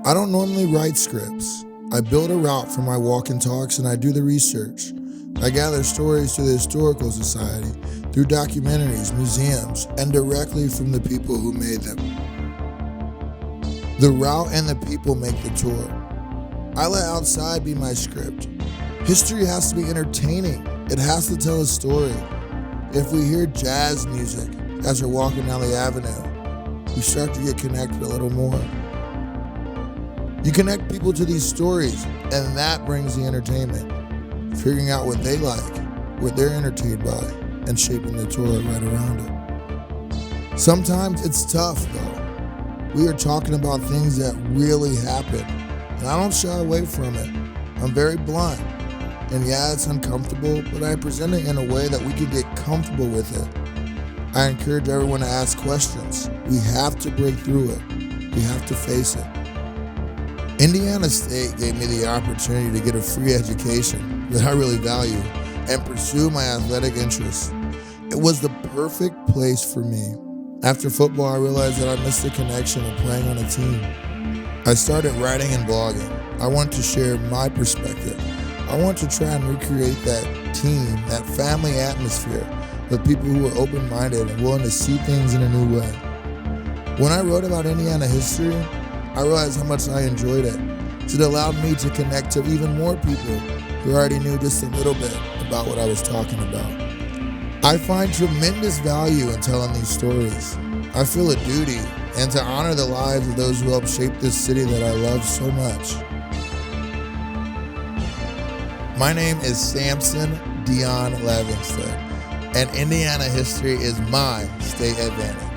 I don't normally write scripts. I build a route for my walk and talks and I do the research. I gather stories through the Historical Society, through documentaries, museums, and directly from the people who made them. The route and the people make the tour. I let outside be my script. History has to be entertaining. It has to tell a story. If we hear jazz music as we're walking down the avenue, we start to get connected a little more. You connect people to these stories, and that brings the entertainment. Figuring out what they like, what they're entertained by, and shaping the tour right around it. Sometimes it's tough, though. We are talking about things that really happen, and I don't shy away from it. I'm very blunt, and yeah, it's uncomfortable, but I present it in a way that we can get comfortable with it. I encourage everyone to ask questions. We have to break through it. We have to face it. Indiana State gave me the opportunity to get a free education that I really value and pursue my athletic interests. It was the perfect place for me. After football, I realized that I missed the connection of playing on a team. I started writing and blogging. I want to share my perspective. I want to try and recreate that team, that family atmosphere with people who are open-minded and willing to see things in a new way. When I wrote about Indiana history, I realized how much I enjoyed it. It allowed me to connect to even more people who already knew just a little bit about what I was talking about. I find tremendous value in telling these stories. I feel a duty and to honor the lives of those who helped shape this city that I love so much. My name is Sampson Levingston, and Indiana history is my state advantage.